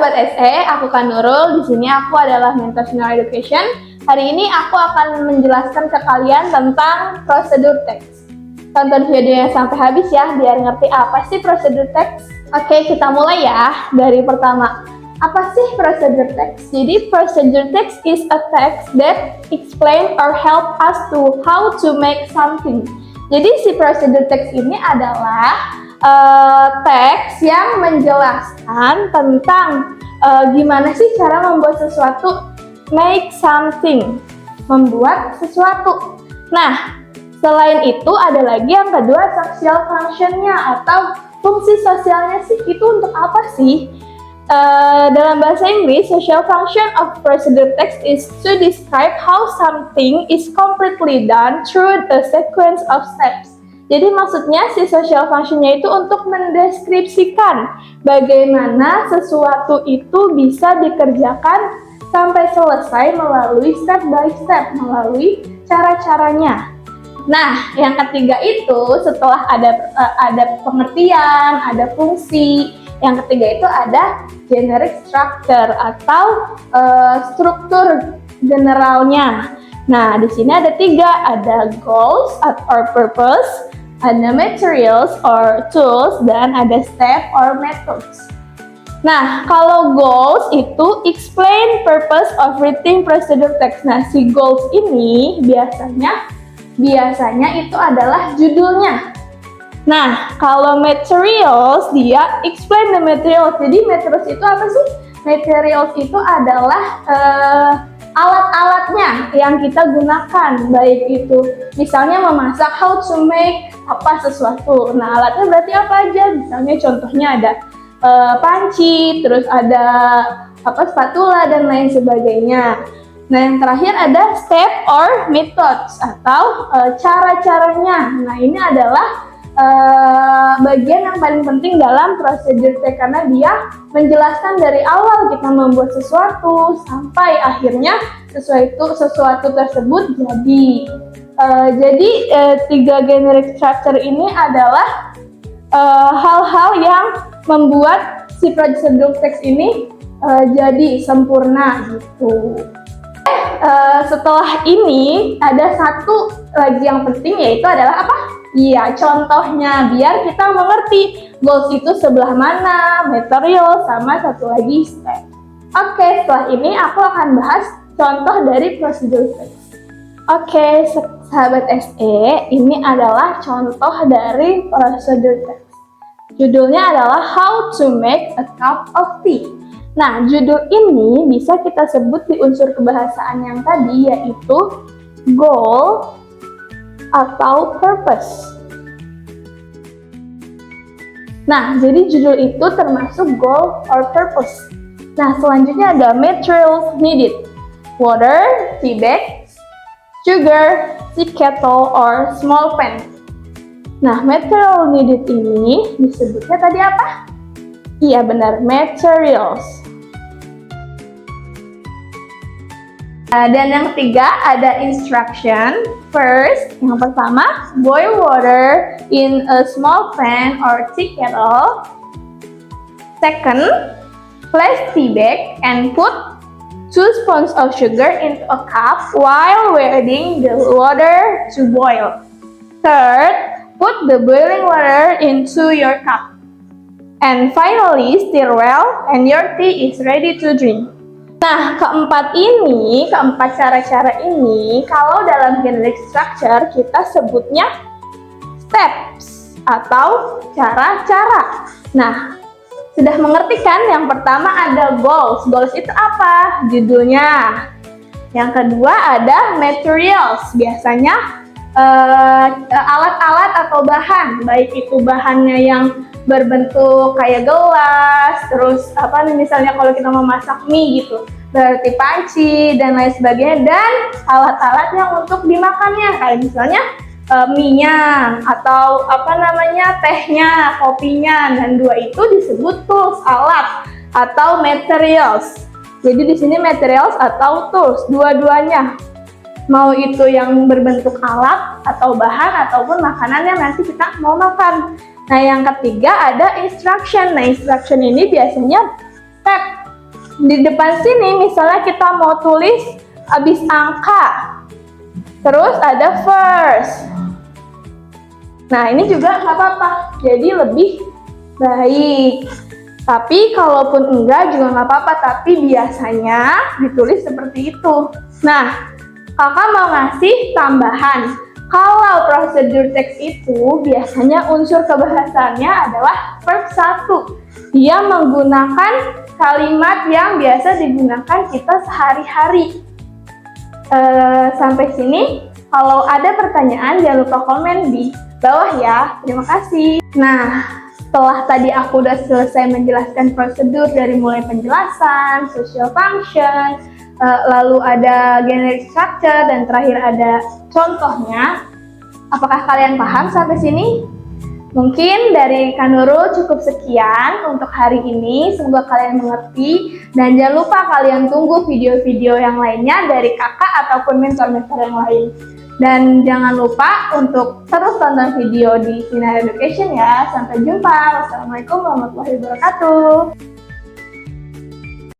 sahabat SE, aku Kak Nurul. Di sini aku adalah mentor senior education. Hari ini aku akan menjelaskan ke kalian tentang prosedur teks. Tonton videonya sampai habis ya, biar ngerti apa sih prosedur teks. Oke, kita mulai ya dari pertama. Apa sih prosedur teks? Jadi prosedur teks is a text that explain or help us to how to make something. Jadi si prosedur teks ini adalah teks yang menjelaskan tentang gimana sih cara membuat sesuatu, make something, membuat sesuatu. Nah, selain itu ada lagi yang kedua, social function-nya atau fungsi sosialnya sih, itu untuk apa sih? Dalam bahasa Inggris, social function of procedure text is to describe how something is completely done through a sequence of steps. Jadi maksudnya si social function-nya itu untuk mendeskripsikan bagaimana sesuatu itu bisa dikerjakan sampai selesai melalui step by step, melalui cara-caranya. Nah, yang ketiga itu setelah ada pengertian, ada fungsi. Yang ketiga itu ada generic structure atau struktur generalnya. Nah, di sini ada tiga, ada goals or purpose, ada materials or tools, dan ada step or methods. Nah, kalau goals itu explain purpose of writing procedure text. Nah, si goals ini biasanya itu adalah judulnya. Nah, kalau materials dia explain the materials. Jadi materials itu apa sih? Materials itu adalah alat-alatnya yang kita gunakan, baik itu misalnya memasak, how to make apa sesuatu. Nah, alatnya berarti apa aja? Misalnya contohnya ada panci, terus ada spatula dan lain sebagainya. Nah, yang terakhir ada step or methods atau cara-caranya. Nah, ini adalah bagian yang paling penting dalam prosedur text karena dia menjelaskan dari awal kita membuat sesuatu sampai akhirnya sesuatu tersebut jadi. Jadi tiga generic structure ini adalah hal-hal yang membuat si prosedur text ini jadi sempurna gitu. Setelah ini ada satu lagi yang penting, yaitu adalah apa? Iya, contohnya biar kita mengerti goals itu sebelah mana, material, sama satu lagi step. Oke, setelah ini aku akan bahas contoh dari prosedur text. Oke, sahabat SE, ini adalah contoh dari prosedur text. Judulnya adalah How to Make a Cup of Tea. Nah, judul ini bisa kita sebut di unsur kebahasaan yang tadi, yaitu goal atau purpose. Nah, jadi judul itu termasuk goal or purpose. Nah, selanjutnya ada materials needed. Water, tea bag, sugar, tea kettle, or small pan. Nah, material needed ini disebutnya tadi apa? Iya benar, materials. Dan yang ketiga ada instruction. First, yang pertama, boil water in a small pan or tea kettle. Second, place tea bag and put 2 spoons of sugar into a cup while waiting the water to boil. Third, put the boiling water into your cup. And finally, stir well and your tea is ready to drink. Nah, keempat cara-cara ini, kalau dalam generic structure kita sebutnya steps atau cara-cara. Nah, sudah mengerti kan? Yang pertama ada goals. Goals itu apa? Judulnya. Yang kedua ada materials. Biasanya alat-alat atau bahan, baik itu bahannya yang berbentuk kayak gelas, terus misalnya kalau kita mau masak mie gitu, berarti panci dan lain sebagainya, dan alat-alat yang untuk dimakannya kayak misalnya mie-nya atau tehnya, kopinya, dan dua itu disebut tools, alat atau materials. Jadi di sini materials atau tools, dua-duanya. Mau itu yang berbentuk alat atau bahan ataupun makanan yang nanti kita mau makan. Nah, yang ketiga ada instruction. Nah, instruction ini biasanya step di depan sini misalnya kita mau tulis habis angka, terus ada first. Nah, ini juga nggak apa-apa, jadi lebih baik. Tapi kalaupun enggak juga nggak apa-apa, tapi biasanya ditulis seperti itu. Nah, kakak mau ngasih tambahan. Kalau prosedur teks itu biasanya unsur kebahasannya adalah verb 1. Dia menggunakan kalimat yang biasa digunakan kita sehari-hari. Sampai sini, kalau ada pertanyaan jangan lupa komen di bawah ya. Terima kasih. Nah, setelah tadi aku udah selesai menjelaskan prosedur dari mulai penjelasan, social function, lalu ada generic structure, dan terakhir ada contohnya. Apakah kalian paham sampai sini? Mungkin dari Kak Nurul cukup sekian untuk hari ini. Semoga kalian mengerti. Dan jangan lupa kalian tunggu video-video yang lainnya dari kakak ataupun mentor-mentor yang lain. Dan jangan lupa untuk terus tonton video di Sinar Education ya. Sampai jumpa. Wassalamualaikum warahmatullahi wabarakatuh.